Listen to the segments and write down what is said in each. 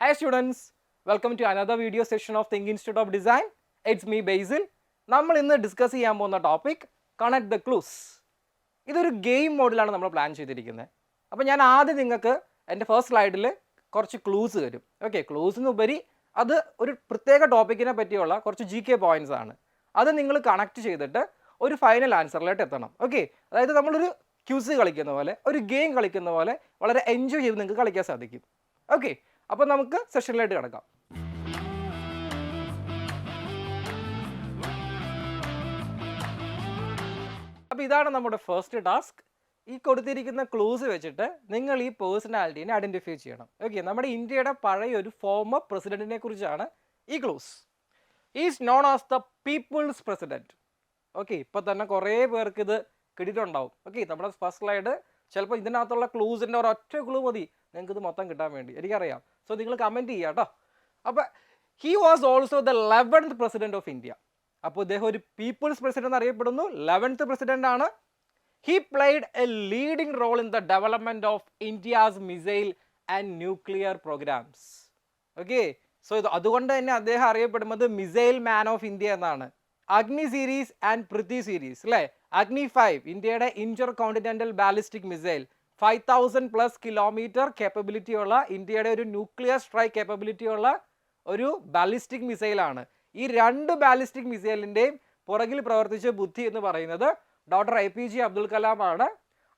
Hi students, welcome to another video session of Think Institute of Design. It's me Basil. നമ്മൾ ഇന്ന് discuss ചെയ്യാൻ പോകുന്ന topic connect the clues. ഇതൊരു game മോഡിലാണ് നമ്മൾ plan ചെയ്തിരിക്കുന്നത്. അപ്പോൾ ഞാൻ ആദ്യം നിങ്ങൾക്ക് എൻ്റെ ഫസ്റ്റ് സ്ലൈഡിൽ കുറച്ച് ക്ലൂസ് തരും. ഓക്കെ, ക്ലൂസിനുപരി അത് ഒരു പ്രത്യേക ടോപ്പിക്കിനെ പറ്റിയുള്ള കുറച്ച് GK പോയിന്റ്സ് ആണ്. അത് നിങ്ങൾ കണക്ട് ചെയ്തിട്ട് ഒരു ഫൈനൽ ആൻസറിലോട്ട് എത്തണം. ഓക്കെ, അതായത് നമ്മളൊരു ക്യൂസ് കളിക്കുന്ന പോലെ, ഒരു ഗെയിം കളിക്കുന്ന പോലെ വളരെ എൻജോയ് ചെയ്ത് നിങ്ങൾക്ക് കളിക്കാൻ സാധിക്കും. ഓക്കെ, അപ്പോൾ നമുക്ക് സെഷനിലായിട്ട് കിടക്കാം. അപ്പോൾ ഇതാണ് നമ്മുടെ ഫസ്റ്റ് ടാസ്ക്. ഈ കൊടുത്തിരിക്കുന്ന ക്ലൂസ് വെച്ചിട്ട് നിങ്ങൾ ഈ പേഴ്സണാലിറ്റീനെ ഐഡൻറ്റിഫൈ ചെയ്യണം. ഓക്കെ, നമ്മുടെ ഇന്ത്യയുടെ പഴയ ഒരു ഫോമർ പ്രസിഡന്റിനെ കുറിച്ചാണ് ഈ clues. Is known as the people's president. Okay, ഇപ്പോൾ തന്നെ കുറേ പേർക്ക് ഇത് കിട്ടിയിട്ടുണ്ടാവും. ഓക്കെ, നമ്മുടെ ഫസ്റ്റ് സ്ലൈഡ് ചിലപ്പോൾ ഇതിനകത്തുള്ള ക്ലൂസിൻ്റെ ഒരൊറ്റ ക്ലൂ മതി നിങ്ങൾക്ക് ഇത് മൊത്തം കിട്ടാൻ വേണ്ടി, എനിക്കറിയാം. സോ നിങ്ങൾ കമൻറ്റ് ചെയ്യുക കേട്ടോ. അപ്പോൾ he was also the 11th president of India. അപ്പോൾ ഇദ്ദേഹം ഒരു പീപ്പിൾസ് പ്രസിഡന്റ് അറിയപ്പെടുന്നു, 11th പ്രസിഡന്റ് ആണ്. He played a leading role in the development of India's missile and nuclear programs. Okay, so ഇത് അതുകൊണ്ട് തന്നെ അദ്ദേഹം അറിയപ്പെടുന്നത് മിസൈൽ മാൻ ഓഫ് ഇന്ത്യ എന്നാണ്. അഗ്നി സീരീസ് ആൻഡ് പൃഥ്വി സീരീസ് അല്ലേ, അഗ്നി 5 ഇന്ത്യയുടെ Inter continental ballistic missile, 5000+ kilometre capability ഉള്ള ഇന്ത്യയുടെ ഒരു ന്യൂക്ലിയർ സ്ട്രൈക്ക് കേപ്പബിലിറ്റി ഉള്ള ഒരു ബാലിസ്റ്റിക് മിസൈലാണ്. ഈ രണ്ട് ബാലിസ്റ്റിക് മിസൈലിൻ്റെയും പുറകിൽ പ്രവർത്തിച്ച ബുദ്ധി എന്ന് പറയുന്നത് ഡോക്ടർ APJ അബ്ദുൽ കലാം ആണ്.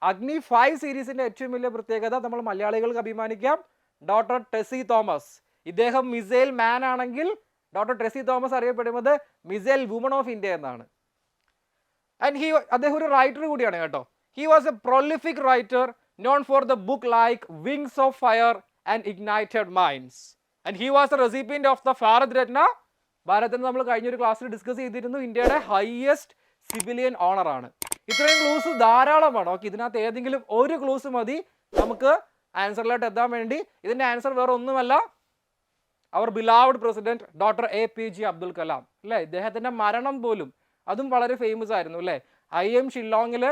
അഗ്നി 5 സീരീസിൻ്റെ ഏറ്റവും വലിയ പ്രത്യേകത നമ്മൾ മലയാളികൾക്ക് അഭിമാനിക്കാം, ഡോക്ടർ ടെസി തോമസ്. ഇദ്ദേഹം മിസൈൽ മാൻ ആണെങ്കിൽ ഡോക്ടർ ടെസി തോമസ് അറിയപ്പെടുന്നത് മിസൈൽ വുമൺ ഓഫ് ഇന്ത്യ എന്നാണ്. ആൻഡ് അദ്ദേഹം ഒരു റൈറ്റർ കൂടിയാണ് കേട്ടോ. He was A prolific writer known for the book like Wings of Fire and Ignited Minds. And he was the recipient of the Bharat Ratna. Bharat Ratna നമ്മൾ കഴിഞ്ഞൊരു ക്ലാസ്സിൽ discuss ചെയ്തിരുന്നു, ഇന്ത്യയുടെ ഹയസ്റ്റ് സിവിലിയൻ ഓണർ ആണ്. ഇത്രയും ക്ലൂസ് ധാരാളമാണ്. ഓക്കെ, ഇതിനകത്ത് ഏതെങ്കിലും ഒരു ക്ലൂസ് മതി നമുക്ക് ആൻസറിലോട്ട് എത്താൻ വേണ്ടി. ഇതിൻ്റെ ആൻസർ വേറെ ഒന്നുമല്ല, അവർ beloved president doctor APJ Abdul Kalam അല്ലേ. ഇദ്ദേഹത്തിൻ്റെ മരണം പോലും അതും വളരെ ഫേമസ് ആയിരുന്നു അല്ലേ. IIM ഷില്ലോങ്ങിൽ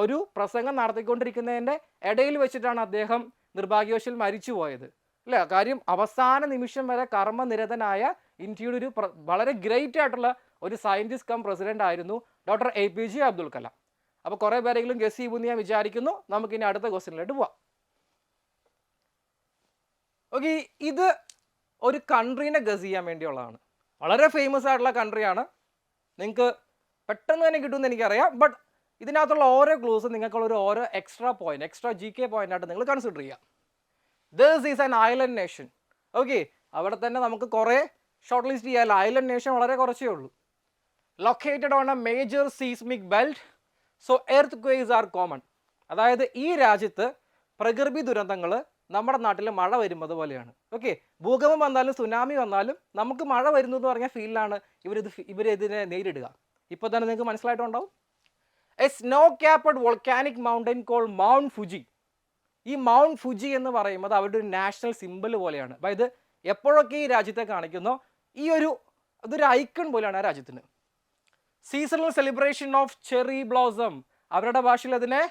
ഒരു പ്രസംഗം നടത്തിക്കൊണ്ടിരിക്കുന്നതിൻ്റെ ഇടയിൽ വെച്ചിട്ടാണ് അദ്ദേഹം നിർഭാഗ്യവശാൽ മരിച്ചു പോയത് അല്ലേ. കാര്യം അവസാന നിമിഷം വരെ കർമ്മനിരതനായ ഇന്ത്യയുടെ ഒരു വളരെ ഗ്രേറ്റ് ആയിട്ടുള്ള ഒരു സയൻറ്റിസ്റ്റ് കം പ്രസിഡന്റ് ആയിരുന്നു ഡോക്ടർ APJ അബ്ദുൽ കലാം. അപ്പോൾ കുറേ പേരെങ്കിലും ഗസ് ചെയ്യുമെന്ന് ഞാൻ വിചാരിക്കുന്നു. നമുക്കിനി അടുത്ത ക്വസ്റ്റ്യനിലോട്ട് പോവാം. ഓക്കെ, ഇത് ഒരു കൺട്രീനെ ഗസ് ചെയ്യാൻ വേണ്ടിയുള്ളതാണ്. വളരെ ഫേമസ് ആയിട്ടുള്ള കൺട്രിയാണ്. നിങ്ങൾക്ക് പെട്ടെന്ന് തന്നെ കിട്ടുമെന്ന് എനിക്കറിയാം. ബട്ട് ഇതിനകത്തുള്ള ഓരോ ക്ലൂസും നിങ്ങൾക്കുള്ള ഓരോ എക്സ്ട്രാ GK പോയിന്റ് ആയിട്ട് നിങ്ങൾ കൺസിഡർ ചെയ്യുക. This is an island nation. Okay, അവിടെ തന്നെ നമുക്ക് കുറേ ഷോർട്ട് ലിസ്റ്റ് ചെയ്യാൻ. ഐലൻഡ് നേഷൻ വളരെ കുറച്ചേ ഉള്ളൂ. Located on a major seismic belt, so earthquakes are common. അതായത് ഈ രാജ്യത്ത് പ്രകൃതി ദുരന്തങ്ങൾ നമ്മുടെ നാട്ടിൽ മഴ വരുന്നത് പോലെയാണ്. ഓക്കെ, ഭൂകമ്പം വന്നാലും സുനാമി വന്നാലും നമുക്ക് മഴ വരുന്നു എന്ന് പറഞ്ഞ ഫീലിലാണ് ഇവരിതിനെ നേരിടുക. ഇപ്പോൾ തന്നെ നിങ്ങൾക്ക് മനസ്സിലായിട്ടുണ്ടാവും. A snow capped volcanic mountain call mount Fuji. ഈ മൗണ്ട് ഫുജി എന്ന് പറയുന്നത് അവരുടെ ഒരു നാഷണൽ സിമ്പിൾ പോലെയാണ്. അതായത് എപ്പോഴൊക്കെ ഈ രാജ്യത്തെ കാണിക്കുന്നോ അതൊരു ഐക്കൺ പോലെയാണ് ആ രാജ്യത്തിന്. Seasonal celebration of cherry blossom, അവരുടെ ഭാഷയിൽ അതിനെ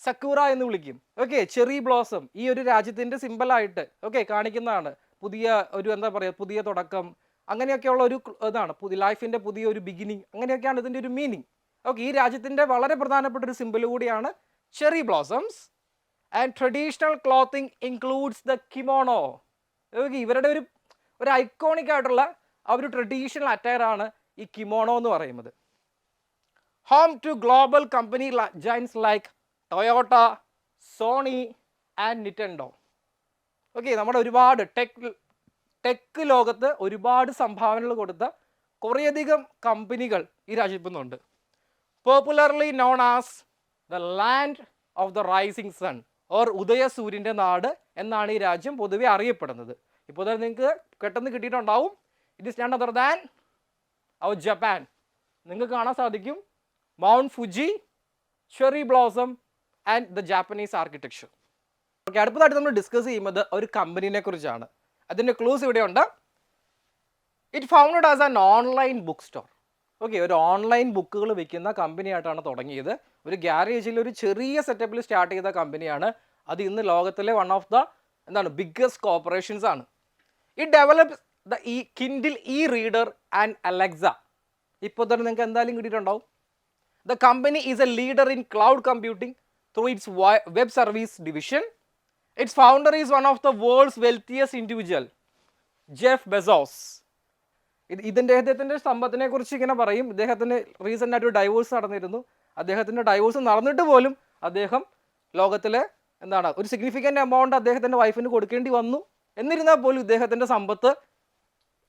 സക്കൂറ എന്ന് വിളിക്കും. ഓക്കെ, ചെറി ബ്ലോസം ഈ ഒരു രാജ്യത്തിൻ്റെ സിമ്പിളായിട്ട് ഓക്കെ കാണിക്കുന്നതാണ്. പുതിയ ഒരു എന്താ പറയുക, പുതിയ തുടക്കം, അങ്ങനെയൊക്കെയുള്ള ഒരു ഇതാണ് ലൈഫിൻ്റെ പുതിയ ഒരു ബിഗിനിങ്, അങ്ങനെയൊക്കെയാണ് ഇതിൻ്റെ ഒരു മീനിങ്. ഓക്കെ, ഈ രാജ്യത്തിൻ്റെ വളരെ പ്രധാനപ്പെട്ട ഒരു സിമ്പിൾ കൂടിയാണ് cherry blossoms. And traditional clothing includes the kimono. Okay, ഇവരുടെ ഒരു ഐക്കോണിക് ആയിട്ടുള്ള ആ ഒരു ട്രഡീഷണൽ അറ്റയർ ആണ് ഈ കിമോണോ എന്ന് പറയുന്നത്. Home to global company giants like Toyota, Sony and Nintendo. Okay, നമ്മുടെ ഒരുപാട് ടെക് ലോകത്ത് ഒരുപാട് സംഭാവനകൾ കൊടുത്ത കുറേയധികം കമ്പനികൾ ഈ രാജ്യത്തുനിന്നുണ്ട്. Popularly known as the land of the rising sun or ഉദയസൂര്യൻ്റെ നാട് എന്നാണ് ഈ രാജ്യം പൊതുവെ അറിയപ്പെടുന്നത്. ഇപ്പോൾ തന്നെ നിങ്ങൾക്ക് പെട്ടെന്ന് കിട്ടിയിട്ടുണ്ടാവും. It is none other than our Japan. നിങ്ങൾക്ക് കാണാൻ സാധിക്കും Mount Fuji, cherry blossom and the Japanese architecture. Okay, അടുത്തതായിട്ട് നമ്മൾ ഡിസ്കസ് ചെയ്യുന്നത് ഒരു കമ്പനീനെ കുറിച്ചാണ്. അതിൻ്റെ ക്ലൂസ് ഇവിടെയുണ്ട്. It founded as an online book store. Okay, ഒരു ഓൺലൈൻ ബുക്കുകൾ വിൽക്കുന്ന കമ്പനിയായിട്ടാണ് തുടങ്ങിയത്. ഒരു ഗ്യാരേജിൽ ഒരു ചെറിയ സെറ്റപ്പിൽ സ്റ്റാർട്ട് ചെയ്ത കമ്പനിയാണ്. അത് ഇന്ന് ലോകത്തിലെ one of the biggest corporations ആണ്. It develops the Kindle reader and Alexa. ഇപ്പോൾ തന്നെ നിങ്ങൾക്ക് എന്തായാലും കിട്ടിയിട്ടുണ്ടാവും. The company is a leader in cloud computing through its web service division. Its founder is one of the world's wealthiest individual, Jeff Bezos. ഇദ്ദേഹത്തിൻ്റെ സമ്പത്തിനെ കുറിച്ച് ഇങ്ങനെ പറയും. ഇദ്ദേഹത്തിന് റീസെൻ്റ് ആയിട്ട് ഡൈവോഴ്സ് നടന്നിരുന്നു. അദ്ദേഹത്തിൻ്റെ ഡൈവോഴ്സ് നടന്നിട്ട് പോലും അദ്ദേഹം ലോകത്തിലെ ഒരു സിഗ്നിഫിക്കൻ്റ് എമൗണ്ട് അദ്ദേഹത്തിൻ്റെ വൈഫിന് കൊടുക്കേണ്ടി വന്നു. എന്നിരുന്നാൽ പോലും ഇദ്ദേഹത്തിൻ്റെ സമ്പത്ത്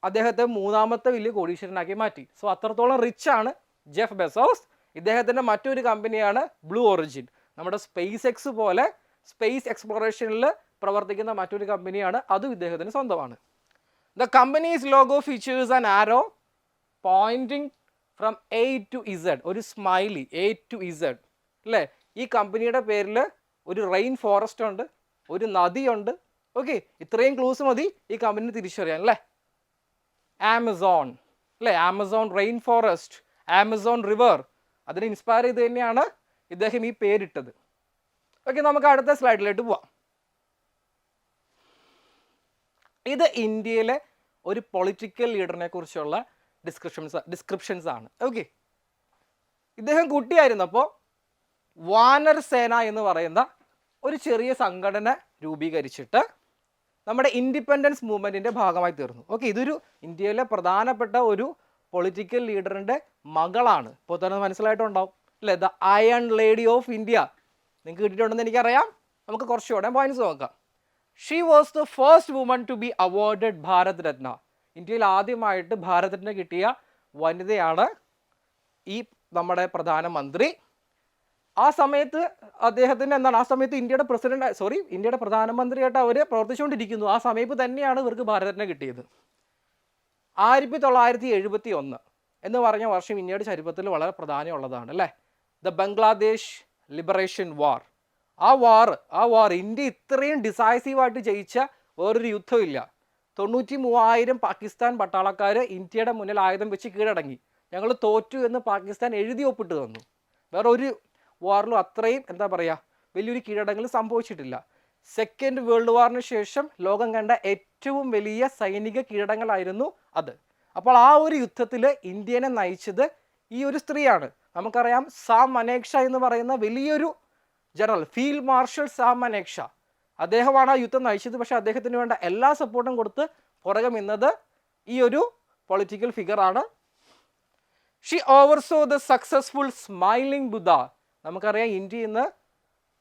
അദ്ദേഹത്തെ മൂന്നാമത്തെ വലിയ കോടീശ്വരനാക്കി മാറ്റി. സോ അത്രത്തോളം റിച്ച് ആണ് ജെഫ് ബെസോസ്. ഇദ്ദേഹത്തിൻ്റെ മറ്റൊരു കമ്പനിയാണ് ബ്ലൂ ഒറിജിൻ. നമ്മുടെ സ്പേസ് എക്സ് പോലെ സ്പേസ് എക്സ്പ്ലോറേഷനിൽ പ്രവർത്തിക്കുന്ന മറ്റൊരു കമ്പനിയാണ്, അതും ഇദ്ദേഹത്തിന് സ്വന്തമാണ്. The company's logo features an arrow pointing from A to Z, ഒരു സ്മൈലി A to Z അല്ലേ. ഈ കമ്പനിയുടെ പേരിൽ ഒരു റെയിൻ ഫോറസ്റ്റ് ഉണ്ട്, ഒരു നദിയുണ്ട്. ഓക്കെ, ഇത്രയും ക്ലൂസ് മതി ഈ കമ്പനി തിരിച്ചറിയാൻ അല്ലേ. ആമസോൺ അല്ലേ, Amazon rain forest, Amazon river, അതിനെ ഇൻസ്പയർ ചെയ്ത് തന്നെയാണ് ഇദ്ദേഹം ഈ പേരിട്ടത്. ഓക്കെ, നമുക്ക് അടുത്ത സ്ലൈഡിലേക്ക് പോവാം. ഇത് ഇന്ത്യയിലെ ഒരു പൊളിറ്റിക്കൽ ലീഡറിനെ കുറിച്ചുള്ള ഡിസ്ക്രിപ്ഷൻസ് ആണ്. ഓക്കെ, ഇദ്ദേഹം കുട്ടിയായിരുന്നപ്പോൾ വാനർ സേന എന്ന് പറയുന്ന ഒരു ചെറിയ സംഘടന രൂപീകരിച്ചിട്ട് നമ്മുടെ ഇൻഡിപെൻഡൻസ് മൂവ്മെൻറ്റിൻ്റെ ഭാഗമായി തീർന്നു. ഓക്കെ, ഇതൊരു ഇന്ത്യയിലെ പ്രധാനപ്പെട്ട ഒരു പൊളിറ്റിക്കൽ ലീഡറിൻ്റെ മകളാണ്. ഇപ്പോൾ തന്നെ മനസ്സിലായിട്ടുണ്ടാവും അല്ലേ, the iron lady of India. നിങ്ങൾക്ക് കിട്ടിയിട്ടുണ്ടെന്ന് എനിക്കറിയാം. നമുക്ക് കുറച്ചുകൂടെ പോയിന്റ്സ് നോക്കാം. She was the first woman to be awarded Bharat Ratna. ഇന്ത്യയിൽ ആദ്യമായിട്ട് ഭാരതരത്ന കിട്ടിയ വനിതയാണ് ഈ നമ്മുടെ പ്രധാനമന്ത്രി. ആ സമയത്ത് അദ്ദേഹത്തിന് ആ സമയത്ത് ഇന്ത്യയുടെ പ്രധാനമന്ത്രിയായിട്ട് അവർ പ്രവർത്തിച്ചുകൊണ്ടിരിക്കുന്നു. ആ സമയത്ത് തന്നെയാണ് ഇവർക്ക് ഭാരതരത്ന കിട്ടിയത്. 1971 എന്ന് പറഞ്ഞ വർഷം ഇന്ത്യയുടെ ചരിത്രത്തിൽ വളരെ പ്രാധാന്യമുള്ളതാണ് അല്ലേ. ദ ബംഗ്ലാദേശ് ലിബറേഷൻ വാർ. ആ വാർ ഇന്ത്യ ഇത്രയും ഡിസൈസീവായിട്ട് ജയിച്ച വേറൊരു യുദ്ധമില്ല. 93,000 പാകിസ്ഥാൻ പട്ടാളക്കാർ ഇന്ത്യയുടെ മുന്നിൽ ആയുധം വെച്ച് കീഴടങ്ങി. ഞങ്ങൾ തോറ്റു എന്ന് പാകിസ്ഥാൻ എഴുതി ഒപ്പിട്ട് തന്നു. വേറെ ഒരു വാറിലും അത്രയും വലിയൊരു കീഴടങ്ങൽ സംഭവിച്ചിട്ടില്ല. സെക്കൻഡ് വേൾഡ് വാറിന് ശേഷം ലോകം കണ്ട ഏറ്റവും വലിയ സൈനിക കീഴടങ്ങളായിരുന്നു അത്. അപ്പോൾ ആ ഒരു യുദ്ധത്തിൽ ഇന്ത്യനെ നയിച്ചത് ഈ ഒരു സ്ത്രീയാണ്. നമുക്കറിയാം, സാം മനേക്ഷ എന്ന് പറയുന്ന വലിയൊരു general, field marshal Sam Manekshaw, അദ്ദേഹമാണ് ആ യുദ്ധം നയിച്ചത്. പക്ഷേ അദ്ദേഹത്തിന് വേണ്ട എല്ലാ സപ്പോർട്ടും കൊടുത്ത് പുറകെ നിന്നത് ഈ ഒരു പൊളിറ്റിക്കൽ ഫിഗറാണ്. She oversaw the successful smiling Buddha. നമുക്കറിയാം, ഇന്ത്യ ഇന്ന്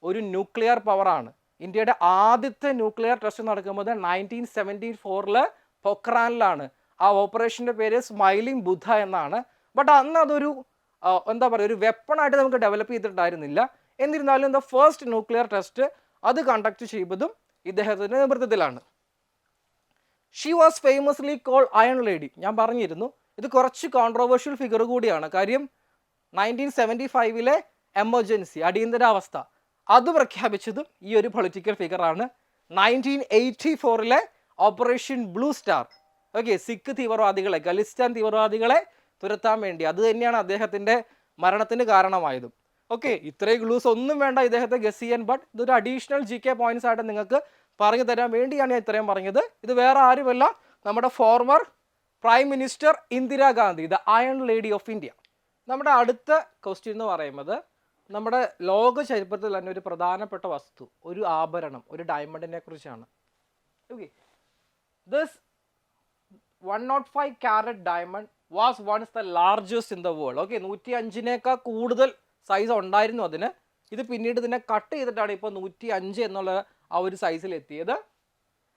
ഒരു ന്യൂക്ലിയർ പവറാണ്. ഇന്ത്യയുടെ ആദ്യത്തെ ന്യൂക്ലിയർ ടെസ്റ്റ് നടക്കുന്നത് 1974 പൊക്രാനിലാണ്. ആ ഓപ്പറേഷൻ്റെ പേര് സ്മൈലിംഗ് ബുദ്ധ എന്നാണ്. ബട്ട് അന്ന് അതൊരു ഒരു വെപ്പണായിട്ട് നമുക്ക് ഡെവലപ്പ് ചെയ്തിട്ടുണ്ടായിരുന്നില്ല. എന്നിരുന്നാലും ദ ഫസ്റ്റ് ന്യൂക്ലിയർ ടെസ്റ്റ് അത് കണ്ടക്ട് ചെയ്തതും ഇദ്ദേഹത്തിൻ്റെ നേതൃത്വത്തിലാണ്. She was famously called iron lady. ഞാൻ പറഞ്ഞിരുന്നു, ഇത് കുറച്ച് കോൺട്രോവേഴ്ഷ്യൽ ഫിഗർ കൂടിയാണ്. കാര്യം 1975 എമർജൻസി, അടിയന്തരാവസ്ഥ, അത് പ്രഖ്യാപിച്ചതും ഈ ഒരു പൊളിറ്റിക്കൽ ഫിഗറാണ്. 1984 Operation Blue Star, okay, Sikh തീവ്രവാദികളെ, ഖലിസ്ഥാൻ തീവ്രവാദികളെ തുരത്താൻ വേണ്ടി, അത് തന്നെയാണ് അദ്ദേഹത്തിൻ്റെ മരണത്തിന് കാരണമായതും. ഓക്കെ, ഇത്രയും ഗ്ലൂസ് ഒന്നും വേണ്ട ഇദ്ദേഹത്തെ ഗസ് ചെയ്യാൻ. ബട്ട് ഇതൊരു അഡീഷണൽ GK പോയിന്റ്സ് ആയിട്ട് നിങ്ങൾക്ക് പറഞ്ഞു തരാൻ വേണ്ടിയാണ് ഞാൻ ഇത്രയും പറഞ്ഞത്. ഇത് വേറെ ആരുമല്ല, നമ്മുടെ former prime minister Indira Gandhi, the iron lady of India. നമ്മുടെ അടുത്ത ക്വസ്റ്റ്യൻ എന്ന് പറയുന്നത് നമ്മുടെ ലോക ചരിത്രത്തിൽ തന്നെ ഒരു പ്രധാനപ്പെട്ട വസ്തു, ഒരു ആഭരണം, ഒരു ഡയമണ്ടിനെ കുറിച്ചാണ്. Okay, this 105 carat diamond was once the largest in the world. Okay, 105 കൂടുതൽ സൈസ് ഉണ്ടായിരുന്നു അതിന്. ഇത് പിന്നീട് ഇതിനെ കട്ട് ചെയ്തിട്ടാണ് ഇപ്പോൾ 105 എന്നുള്ള ആ ഒരു സൈസിൽ എത്തിയത്.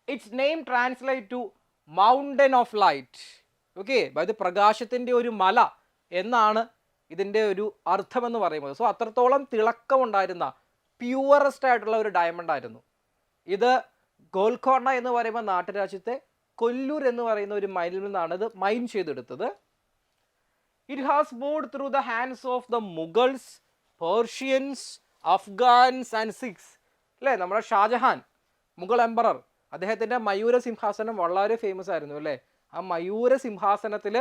Its name translate to mountain of light. Okay, അതായത് പ്രകാശത്തിൻ്റെ ഒരു മല എന്നാണ് ഇതിൻ്റെ ഒരു അർത്ഥമെന്ന് പറയുന്നത്. സോ അത്രത്തോളം തിളക്കമുണ്ടായിരുന്ന പ്യുവറസ്റ്റ് ആയിട്ടുള്ള ഒരു ഡയമണ്ട് ആയിരുന്നു ഇത്. ഗോൽക്കൊണ്ട എന്ന് പറയുമ്പോൾ നാട്ടുരാജ്യത്തെ കൊല്ലൂർ എന്ന് പറയുന്ന ഒരു മൈനിൽ നിന്നാണ് ഇത് മൈൻ ചെയ്തെടുത്തത്. It has moved through the hands of the Mughals, Persians, Afghans and Sikhs. അല്ലേ, നമ്മുടെ ഷാജഹാൻ, മുഗൾ എംപറർ, അദ്ദേഹത്തിൻ്റെ മയൂര സിംഹാസനം വളരെ ഫേമസ് ആയിരുന്നു അല്ലേ. ആ മയൂര സിംഹാസനത്തിൽ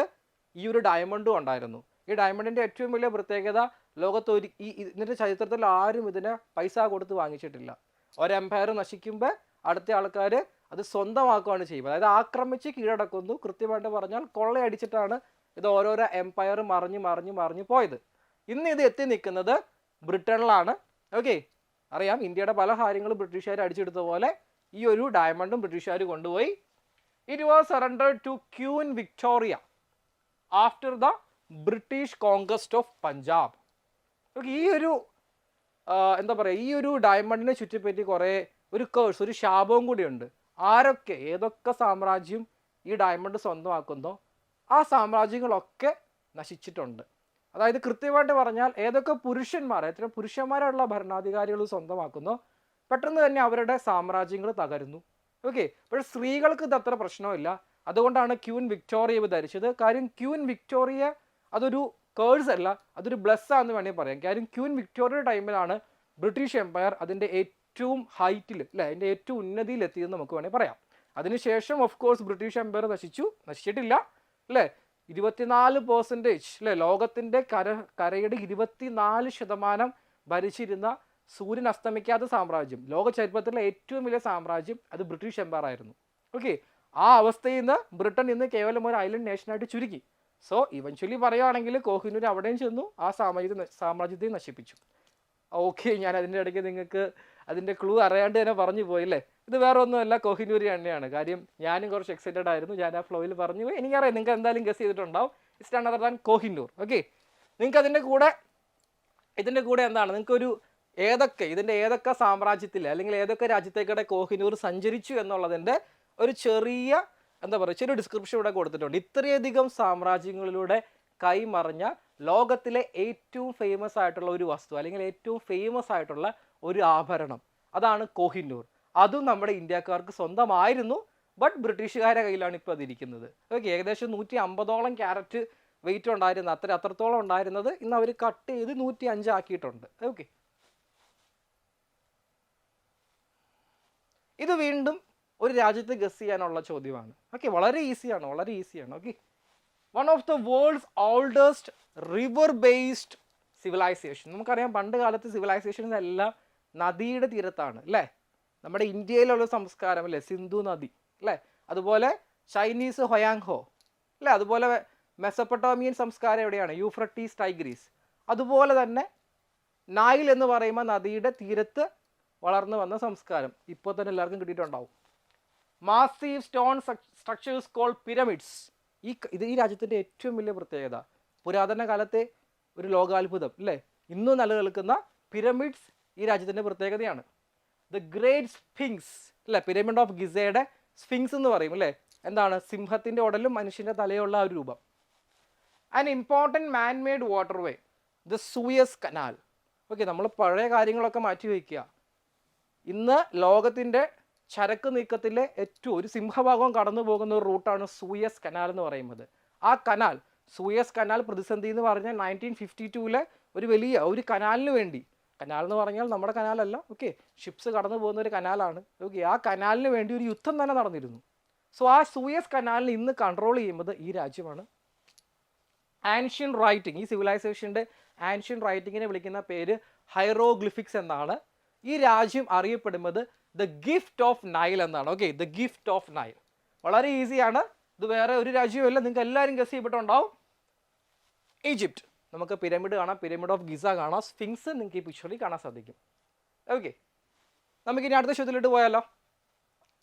ഈ ഒരു ഡയമണ്ടും ഉണ്ടായിരുന്നു. ഈ ഡയമണ്ടിൻ്റെ ഏറ്റവും വലിയ പ്രത്യേകത, ലോകത്ത് ഇതിൻ്റെ ചരിത്രത്തിൽ ആരും ഇതിന് പൈസ കൊടുത്ത് വാങ്ങിച്ചിട്ടില്ല. ഒരു എംപയർ നശിക്കുമ്പോൾ അടുത്ത ആൾക്കാർ അത് സ്വന്തമാക്കുകയാണ് ചെയ്യുന്നത്. അതായത് ആക്രമിച്ച് കീഴടക്കുന്നു, കൃത്യമായിട്ട് പറഞ്ഞാൽ കൊള്ളയടിച്ചിട്ടാണ് ഇത് ഓരോരോ എംപയർ മറിഞ്ഞ് പോയത്. ഇന്ന് ഇത് എത്തി നിൽക്കുന്നത് ബ്രിട്ടനിലാണ്. ഓക്കെ, അറിയാം ഇന്ത്യയുടെ പല കാര്യങ്ങളും ബ്രിട്ടീഷുകാർ അടിച്ചെടുത്ത പോലെ ഈ ഒരു ഡയമണ്ടും ബ്രിട്ടീഷുകാർ കൊണ്ടുപോയി. It was surrendered to Queen Victoria after the British conquest of Punjab. Okay, ഈ ഒരു എന്താ പറയുക, ഈ ഒരു ഡയമണ്ടിനെ ചുറ്റിപ്പറ്റി കുറേ ഒരു കേഴ്സ്, ഒരു ശാപവും കൂടിയുണ്ട്. ആരൊക്കെ ഏതൊക്കെ സാമ്രാജ്യം ഈ ഡയമണ്ട് സ്വന്തമാക്കുന്നോ ആ സാമ്രാജ്യങ്ങളൊക്കെ നശിച്ചിട്ടുണ്ട്. അതായത് കൃത്യമായിട്ട് പറഞ്ഞാൽ ഏതൊക്കെ എത്ര പുരുഷന്മാരുള്ള ഭരണാധികാരികൾ സ്വന്തമാക്കുന്നോ പെട്ടെന്ന് തന്നെ അവരുടെ സാമ്രാജ്യങ്ങൾ തകരുന്നു. ഓക്കെ, പക്ഷേ സ്ത്രീകൾക്ക് ഇത് അത്ര പ്രശ്നമില്ല. അതുകൊണ്ടാണ് ക്യൂൻ വിക്ടോറിയ ധരിച്ചത്. കാര്യം ക്യൂൻ വിക്ടോറിയ അതൊരു കേഴ്സ് അല്ല, അതൊരു ബ്ലെസ് ആണെന്ന് വേണമെങ്കിൽ പറയാം. കാര്യം ക്യൂൻ വിക്ടോറിയ ടൈമിലാണ് ബ്രിട്ടീഷ് എംപയർ അതിൻ്റെ ഏറ്റവും ഹൈറ്റിൽ, അല്ലേ, അതിൻ്റെ ഏറ്റവും ഉന്നതിയിൽ എത്തിയെന്ന് നമുക്ക് വേണമെങ്കിൽ പറയാം. അതിനുശേഷം ഓഫ് കോഴ്സ് ബ്രിട്ടീഷ് എംപയർ നശിച്ചിട്ടില്ല, അല്ലേ. 24% അല്ലേ, ലോകത്തിൻ്റെ കരയുടെ 24% ഭരിച്ചിരുന്ന സൂര്യൻ അസ്തമിക്കാത്ത സാമ്രാജ്യം, ലോക ചരിത്രത്തിലെ ഏറ്റവും വലിയ സാമ്രാജ്യം അത് ബ്രിട്ടീഷ് എംപയർ ആയിരുന്നു. ഓക്കെ, ആ അവസ്ഥയിൽ നിന്ന് ബ്രിട്ടൻ ഇന്ന് കേവലം ഒരു ഐലൻഡ് നേഷനായിട്ട് ചുരുക്കി. സോ ഇവൻച്വലി പറയുകയാണെങ്കിൽ കോഹിനൂർ അവിടെയും ചെന്നു ആ സാമ്രാജ്യത്തെ നശിപ്പിച്ചു. ഓക്കെ, ഞാൻ അതിൻ്റെ ഇടയ്ക്ക് നിങ്ങൾക്ക് അതിൻ്റെ ക്ലൂ അറിയാണ്ട് തന്നെ പറഞ്ഞു പോയില്ലേ. ഇത് വേറെ ഒന്നുമല്ല, കോഹിനൂർ തന്നെയാണ്. കാര്യം ഞാനും കുറച്ച് എക്സൈറ്റഡ് ആയിരുന്നു, ഞാൻ ആ ഫ്ലോയിൽ പറഞ്ഞു പോയി. എനിക്കറിയാം നിങ്ങൾക്ക് എന്തായാലും ഗസ് ചെയ്തിട്ടുണ്ടാവും. It's none other than Kohinoor. Okay, നിങ്ങൾക്ക് ഇതിൻ്റെ കൂടെ എന്താണ്, നിങ്ങൾക്കൊരു ഇതിൻ്റെ ഏതൊക്കെ സാമ്രാജ്യത്തിൽ അല്ലെങ്കിൽ ഏതൊക്കെ രാജ്യത്തേക്കൂടെ കോഹിനൂർ സഞ്ചരിച്ചു എന്നുള്ളതിൻ്റെ ഒരു ചെറിയ ഡിസ്ക്രിപ്ഷൻ ഇവിടെ കൊടുത്തിട്ടുണ്ട്. ഇത്രയധികം സാമ്രാജ്യങ്ങളിലൂടെ കൈമറിഞ്ഞ ലോകത്തിലെ ഏറ്റവും ഫേമസ് ആയിട്ടുള്ള ഒരു വസ്തു അല്ലെങ്കിൽ ഏറ്റവും ഫേമസ് ആയിട്ടുള്ള ഒരു ആഭരണം, അതാണ് കോഹിനൂർ. അതും നമ്മുടെ ഇന്ത്യക്കാർക്ക് സ്വന്തമായിരുന്നു, ബട്ട് ബ്രിട്ടീഷുകാരുടെ കയ്യിലാണ് ഇപ്പോൾ അതിരിക്കുന്നത്. ഓക്കെ, ഏകദേശം 150ഓളം ക്യാരറ്റ് വെയിറ്റ് ഉണ്ടായിരുന്നു, അത്രത്തോളം ഉണ്ടായിരുന്നത് ഇന്ന് അവർ കട്ട് ചെയ്ത് 105 ആക്കിയിട്ടുണ്ട്. ഓക്കെ, ഇത് വീണ്ടും ഒരു രാജ്യത്ത് ഗസ് ചെയ്യാനുള്ള ചോദ്യമാണ്. ഓക്കെ, വളരെ ഈസിയാണ്. Okay, one of the world's oldest river based civilization. നമുക്കറിയാം പണ്ട് കാലത്ത് സിവിലൈസേഷൻസ് എല്ലാം നദിയുടെ തീരത്താണ്, അല്ലേ. നമ്മുടെ ഇന്ത്യയിലുള്ള സംസ്കാരം, അല്ലേ, സിന്ധു നദി, അല്ലേ. അതുപോലെ ചൈനീസ് ഹൊയാങ്ഹോ, അല്ലേ. അതുപോലെ മെസപ്പൊട്ടോമിയൻ സംസ്കാരം എവിടെയാണ്, യൂഫ്രട്ടീസ് ടൈഗ്രീസ്. അതുപോലെ തന്നെ നൈൽ എന്ന് പറയുമ്പോൾ നദിയുടെ തീരത്ത് വളർന്നു വന്ന സംസ്കാരം ഇപ്പോൾ തന്നെ എല്ലാവർക്കും കിട്ടിയിട്ടുണ്ടാവും. Massive stone structures called pyramids. ഈ രാജ്യത്തിൻ്റെ ഏറ്റവും വലിയ പ്രത്യേകത, പുരാതന കാലത്തെ ഒരു ലോകാത്ഭുതം, അല്ലേ, ഇന്നും നിലനിൽക്കുന്ന പിരമിഡ്സ് ഈ രാജ്യത്തിൻ്റെ പ്രത്യേകതയാണ്. ദ ഗ്രേറ്റ് സ്ഫിങ്സ്, അല്ലേ, പിരമിഡ് ഓഫ് ഗിസയുടെ സ്ഫിങ്സ് എന്ന് പറയും, അല്ലേ. എന്താണ്, സിംഹത്തിൻ്റെ ഉടലും മനുഷ്യൻ്റെ തലയുള്ള ഒരു രൂപം. An important man made waterway, the Suez canal. Okay, നമ്മൾ പഴയ കാര്യങ്ങളൊക്കെ മാറ്റി വയ്ക്കുക. ഇന്ന് ലോകത്തിൻ്റെ ചരക്ക് നീക്കത്തിലെ ഏറ്റവും ഒരു സിംഹഭാഗം കടന്നു പോകുന്ന ഒരു റൂട്ടാണ് സൂയസ് കനാൽ എന്ന് പറയുന്നത്. ആ സൂയസ് കനാൽ പ്രതിസന്ധി എന്ന് പറഞ്ഞാൽ 1952 ഒരു വലിയ ഒരു കനാലിന് വേണ്ടി, കനാൽ എന്ന് പറഞ്ഞാൽ നമ്മുടെ കനാലല്ല, ഓക്കെ, ഷിപ്സ് കടന്നു പോകുന്ന ഒരു കനാലാണ്. ഓക്കെ, ആ കനാലിന് വേണ്ടി ഒരു യുദ്ധം തന്നെ നടന്നിരുന്നു. സോ ആ സൂയസ് കനാലിനെ ഇന്ന് കൺട്രോൾ ചെയ്യുന്നത് ഈ രാജ്യമാണ്. ആൻഷ്യൻ റൈറ്റിംഗ്, ഈ സിവിലൈസേഷൻ്റെ ആൻഷ്യൻ റൈറ്റിങ്ങിനെ വിളിക്കുന്ന പേര് ഹൈറോഗ്ലിഫിക്സ് എന്നാണ്. ഈ രാജ്യം അറിയപ്പെടുന്നത് ദ ഗിഫ്റ്റ് ഓഫ് നൈൽ എന്നാണ്. Okay, the gift of Nile വളരെ ഈസിയാണ്. ഇത് വേറെ ഒരു രാജ്യവുമല്ല, നിങ്ങൾക്ക് എല്ലാവരും ഗസ് ചെയ്യപ്പെട്ടുണ്ടാവും. ഈജിപ്റ്റ്. നമുക്ക് പിരമിഡ് കാണാം, പിരമിഡ് ഓഫ് ഗിസ കാണാം, സ്ഫിങ്സ് നിങ്ങൾക്ക് ഈ പിക്ചറിൽ കാണാൻ സാധിക്കും. ഓക്കെ, നമുക്കിനി അടുത്ത ചോദ്യത്തിലോട്ട് പോയാലോ.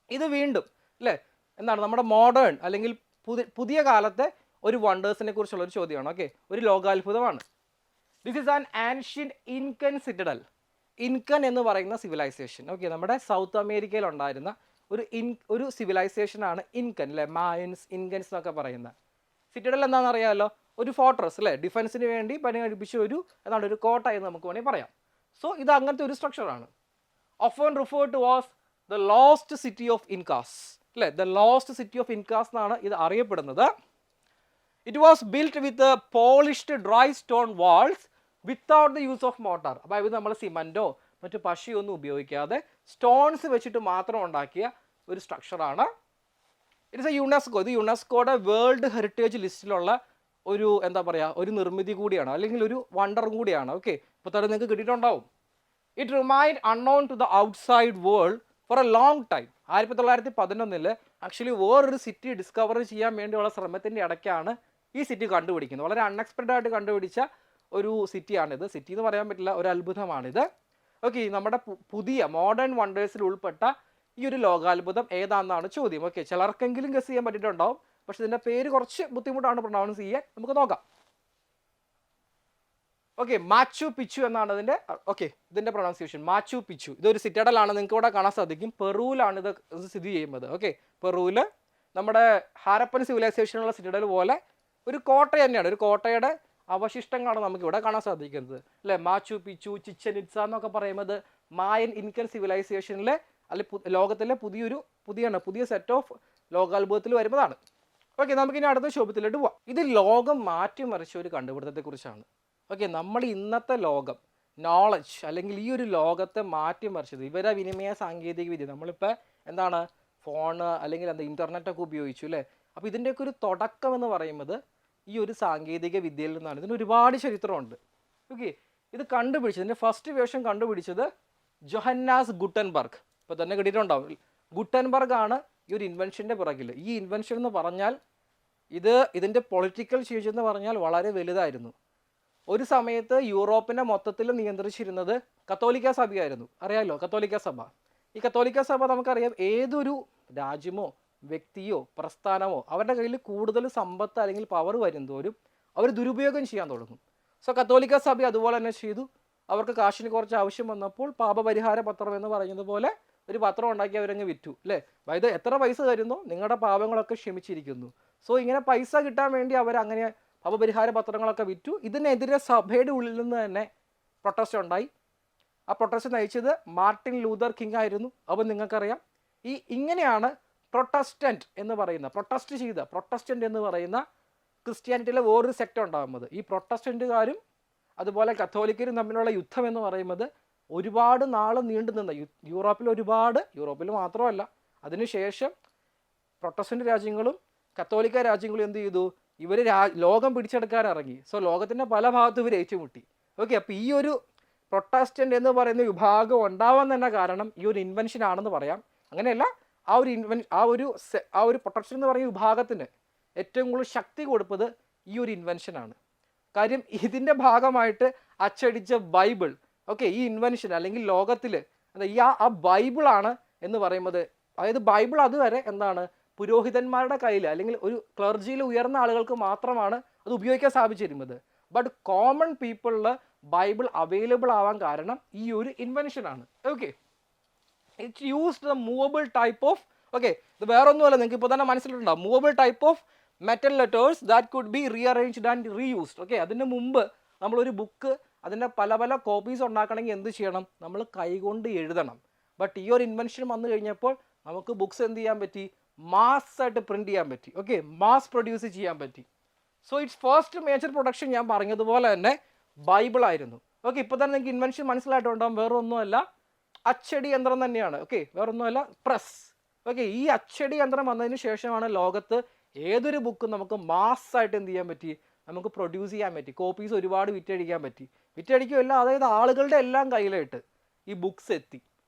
ഇത് വീണ്ടും, അല്ലേ, എന്താണ് നമ്മുടെ മോഡേൺ അല്ലെങ്കിൽ പുതിയ കാലത്തെ ഒരു വണ്ടേഴ്സിനെ കുറിച്ചുള്ള ഒരു ചോദ്യമാണ്. ഓക്കെ, ഒരു ലോകാത്ഭുതമാണ്. This is an ancient Incan citadel. Incan എന്ന് പറയുന്ന സിവിലൈസേഷൻ, ഓക്കെ, നമ്മുടെ സൗത്ത് അമേരിക്കയിൽ ഉണ്ടായിരുന്ന ഒരു സിവിലൈസേഷനാണ് ഇൻകൻ, അല്ലേ, മായൻസ്, ഇൻകൻസ് എന്നൊക്കെ പറയുന്ന. സിറ്റഡൽ എന്താണെന്ന് അറിയാമല്ലോ, ഒരു ഫോർട്രസ്, അല്ലേ, ഡിഫൻസിന് വേണ്ടി പണി കഴിപ്പിച്ച ഒരു കോട്ട എന്ന് നമുക്ക് വേണമെങ്കിൽ പറയാം. സോ ഇത് അങ്ങനത്തെ ഒരു സ്ട്രക്ചറാണ്. Often referred to was the lost city of Incas, അല്ലേ, the lost city of Incas എന്നാണ് ഇത് അറിയപ്പെടുന്നത്. It was built with polished dry stone walls without the use of mortar. അപ്പോൾ ഇത് നമ്മൾ സിമൻറ്റോ മറ്റു പശയൊന്നും ഉപയോഗിക്കാതെ സ്റ്റോൺസ് വെച്ചിട്ട് മാത്രം ഉണ്ടാക്കിയ ഒരു സ്ട്രക്ചറാണ്. ഇറ്റ്സ് എ യുനെസ്കോ, ഇത് യുനെസ്കോയുടെ വേൾഡ് ഹെറിറ്റേജ് ലിസ്റ്റിലുള്ള ഒരു ഒരു നിർമ്മിതി കൂടിയാണ്, അല്ലെങ്കിൽ ഒരു വണ്ടറും കൂടിയാണ്. ഓക്കെ, ഇപ്പോൾ തന്നെ നിങ്ങൾക്ക് കിട്ടിയിട്ടുണ്ടാവും. It remind unknown to the outside world for a long time. 1911 actually വേറൊരു സിറ്റി ഡിസ്കവർ ചെയ്യാൻ വേണ്ടിയുള്ള ശ്രമത്തിൻ്റെ ഇടയ്ക്കാണ് ഈ സിറ്റി കണ്ടുപിടിക്കുന്നത്. വളരെ അൺഎക്സ്പെക്റ്റഡ് ആയിട്ട് കണ്ടുപിടിച്ച ഒരു സിറ്റിയാണിത്. സിറ്റി എന്ന് പറയാൻ പറ്റില്ല, ഒരു അത്ഭുതമാണിത്. ഓക്കെ, നമ്മുടെ പുതിയ മോഡേൺ വണ്ടേഴ്സിൽ ഉൾപ്പെട്ട ഈ ഒരു ലോകാത്ഭുതം ഏതാണെന്നാണ് ചോദ്യം. ഓക്കെ, ചിലർക്കെങ്കിലും ഗസ് ചെയ്യാൻ പറ്റിയിട്ടുണ്ടാവും, പക്ഷെ ഇതിൻ്റെ പേര് കുറച്ച് ബുദ്ധിമുട്ടാണ് പ്രൊണൗൺസ് ചെയ്യാൻ. നമുക്ക് നോക്കാം. ഓക്കെ, മാച്ചു പിച്ചു എന്നാണ് ഇതിൻ്റെ പ്രൊണൗൺസിയേഷൻ. മാച്ചു പിച്ചു. ഇതൊരു സിറ്റഡലാണ്, നിങ്ങൾക്ക് ഇവിടെ കാണാൻ സാധിക്കും. പെറുവിലാണ് ഇത് സ്ഥിതി ചെയ്യുന്നത്. ഓക്കെ, പെറുവിൽ നമ്മുടെ ഹാരപ്പൻ സിവിലൈസേഷനുള്ള സിറ്റഡൽ പോലെ ഒരു കോട്ട തന്നെയാണ്. ഒരു കോട്ടയുടെ അവശിഷ്ടങ്ങളാണ് നമുക്കിവിടെ കാണാൻ സാധിക്കുന്നത് അല്ലേ. മാച്ചു പിച്ചു, ചിച്ചൻ ഇറ്റ്സ എന്നൊക്കെ പറയുന്നത് മായൻ ഇൻകൻ സിവിലൈസേഷനിലെ ലോകത്തിലെ പുതിയ സെറ്റ് ഓഫ് ലോകാത്ഭുതത്തിൽ വരുന്നതാണ്. ഓക്കെ, നമുക്കിനി അടുത്ത ചോദ്യത്തിലോട്ട് പോവാം. ഇത് ലോകം മാറ്റിമറിച്ച ഒരു കണ്ടുപിടുത്തത്തെക്കുറിച്ചാണ്. ഓക്കെ, നമ്മൾ ഇന്നത്തെ ലോകം, നോളജ് അല്ലെങ്കിൽ ഈ ഒരു ലോകത്തെ മാറ്റിമറിച്ചത് വിവരവിനിമയ സാങ്കേതിക വിദ്യ. നമ്മളിപ്പോൾ എന്താണ് ഫോണ് അല്ലെങ്കിൽ ഇൻ്റർനെറ്റൊക്കെ ഉപയോഗിച്ചു അല്ലേ. അപ്പോൾ ഇതിൻ്റെയൊക്കെ ഒരു തുടക്കം എന്ന് പറയുന്നത് ഈ ഒരു സാങ്കേതിക വിദ്യയിൽ നിന്നാണ്. ഇതിന് ഒരുപാട് ചരിത്രമുണ്ട്. ഓക്കെ, ഇത് ഇതിൻ്റെ ഫസ്റ്റ് വേർഷൻ കണ്ടുപിടിച്ചത് ജൊഹന്നാസ് ഗുട്ടൻബർഗ്. ഇപ്പോൾ തന്നെ കിട്ടിയിട്ടുണ്ടാവും. ഗുട്ടൻബർഗ് ആണ് ഈ ഒരു ഇൻവെൻഷൻ്റെ പിറകിൽ. ഈ ഇൻവെൻഷൻ എന്ന് പറഞ്ഞാൽ ഇതിൻ്റെ പൊളിറ്റിക്കൽ ചേഞ്ച് എന്ന് പറഞ്ഞാൽ വളരെ വലുതായിരുന്നു. ഒരു സമയത്ത് യൂറോപ്പിനെ മൊത്തത്തിൽ നിയന്ത്രിച്ചിരുന്നത് കത്തോലിക്ക സഭയായിരുന്നു. അറിയാമല്ലോ, കത്തോലിക്ക സഭ. ഈ കത്തോലിക്ക സഭ നമുക്കറിയാം, ഏതൊരു രാജ്യമോ വ്യക്തിയോ പ്രസ്ഥാനമോ അവരുടെ കയ്യിൽ കൂടുതൽ സമ്പത്ത് അല്ലെങ്കിൽ പവർ വരുന്തോറും അവർ ദുരുപയോഗം ചെയ്യാൻ തുടങ്ങും. സോ കത്തോലിക്ക സഭ അതുപോലെ തന്നെ ചെയ്തു. അവർക്ക് കാശിന് കുറച്ച് ആവശ്യം വന്നപ്പോൾ പാപപരിഹാര പത്രം എന്ന് പറയുന്നത് പോലെ ഒരു പത്രം ഉണ്ടാക്കി അവരങ്ങ് വിറ്റു അല്ലേ. അതായത് എത്ര പൈസ തരുന്നോ നിങ്ങളുടെ പാപങ്ങളൊക്കെ ക്ഷമിച്ചിരിക്കുന്നു. സോ ഇങ്ങനെ പൈസ കിട്ടാൻ വേണ്ടി അവരങ്ങനെ പാപപരിഹാര പത്രങ്ങളൊക്കെ വിറ്റു. ഇതിനെതിരെ സഭയുടെ ഉള്ളിൽ നിന്ന് തന്നെ പ്രൊട്ടസ്റ്റ് ഉണ്ടായി. ആ പ്രൊട്ടസ്റ്റ് നയിച്ചത് മാർട്ടിൻ ലൂതർ കിങ് ആയിരുന്നു. അപ്പോൾ നിങ്ങൾക്കറിയാം, ഇങ്ങനെയാണ് പ്രൊട്ടസ്റ്റന്റ് എന്ന് പറയുന്ന ക്രിസ്ത്യാനിറ്റിയിലെ വേറൊരു സെക്ട് ഉണ്ടാകുന്നത്. ഈ പ്രൊട്ടസ്റ്റന്റുകാരും അതുപോലെ കത്തോലിക്കരും തമ്മിലുള്ള യുദ്ധം എന്ന് പറയുന്നത് ഒരുപാട് നാൾ നീണ്ടു നിന്ന യൂറോപ്പിൽ മാത്രമല്ല, അതിനുശേഷം പ്രൊട്ടസ്റ്റന്റ് രാജ്യങ്ങളും കത്തോലിക്ക രാജ്യങ്ങളും എന്ത് ചെയ്തു, ഇവർ ലോകം പിടിച്ചെടുക്കാൻ ഇറങ്ങി. സോ ലോകത്തിൻ്റെ പല ഭാഗത്തും ഇവർ ഏറ്റുമുട്ടി. ഓക്കെ, അപ്പോൾ ഈ ഒരു പ്രൊട്ടസ്റ്റന്റ് എന്ന് പറയുന്ന വിഭാഗം ഉണ്ടാവാൻ തന്നെ കാരണം ഈ ഒരു ഇൻവെൻഷൻ ആണെന്ന് പറയാം. അങ്ങനെയല്ല, ആ ഒരു പ്രൊട്ടസ്റ്റന്റ് എന്ന് പറയുന്ന വിഭാഗത്തിന് ഏറ്റവും കൂടുതൽ ശക്തി കൊടുത്തത് ഈ ഒരു ഇൻവെൻഷനാണ്. കാര്യം ഇതിൻ്റെ ഭാഗമായിട്ട് അച്ചടിച്ച ബൈബിൾ, ഓക്കെ, ഈ ഇൻവെൻഷൻ അല്ലെങ്കിൽ ലോകത്തിൽ ആ ബൈബിളാണ് എന്ന് പറയുന്നത്. അതായത് ബൈബിൾ അതുവരെ പുരോഹിതന്മാരുടെ കയ്യിൽ അല്ലെങ്കിൽ ഒരു ക്ലർജിയിൽ ഉയർന്ന ആളുകൾക്ക് മാത്രമാണ് അത് ഉപയോഗിക്കാൻ സാധിച്ചിരുന്നത്. ബട്ട് കോമൺ പീപ്പിളിൽ ബൈബിൾ അവൈലബിൾ ആവാൻ കാരണം ഈ ഒരു ഇൻവെൻഷനാണ്. Okay, it used the movable type of, okay, ഇത് വേറെ ഒന്നുമല്ല, നിങ്ങൾക്ക് ഇപ്പോൾ തന്നെ മനസ്സിലുണ്ടാവും, movable type of metal letters that could be rearranged and reused. Okay, അതിന് മുമ്പ് നമ്മളൊരു ബുക്ക് അതിൻ്റെ പല കോപ്പീസ് ഉണ്ടാക്കണമെങ്കിൽ എന്ത് ചെയ്യണം, നമ്മൾ കൈകൊണ്ട് എഴുതണം. ബട്ട് ഈ ഒരു ഇൻവെൻഷൻ വന്നു കഴിഞ്ഞപ്പോൾ നമുക്ക് ബുക്സ് എന്ത് ചെയ്യാൻ പറ്റി, മാസ്സായിട്ട് പ്രിൻറ്റ് ചെയ്യാൻ പറ്റി. ഓക്കെ, മാസ് പ്രൊഡ്യൂസ് ചെയ്യാൻ പറ്റി. So it's first major production ഞാൻ പറഞ്ഞതുപോലെ തന്നെ ബൈബിൾ ആയിരുന്നു. ഓക്കെ, ഇപ്പോൾ തന്നെ നിങ്ങൾക്ക് ഇൻവെൻഷൻ മനസ്സിലായിട്ടുണ്ടാകും, വേറെ ഒന്നുമല്ല, അച്ചടി യന്ത്രം തന്നെയാണ്. ഓക്കെ, വേറൊന്നുമല്ല, പ്രസ്. ഓക്കെ, ഈ അച്ചടി യന്ത്രം വന്നതിന് ശേഷമാണ് ലോകത്ത് ഏതൊരു ബുക്കും നമുക്ക് മാസ്സായിട്ട് എന്ത് ചെയ്യാൻ പറ്റി, നമുക്ക് പ്രൊഡ്യൂസ് ചെയ്യാൻ പറ്റി. കോപ്പീസ് ഒരുപാട് വിറ്റഴിക്കാൻ പറ്റി. വിറ്റഴിക്കുമല്ല, അതായത് ആളുകളുടെ എല്ലാം കയ്യിലായിട്ട് ഈ ബുക്സ് എത്തി.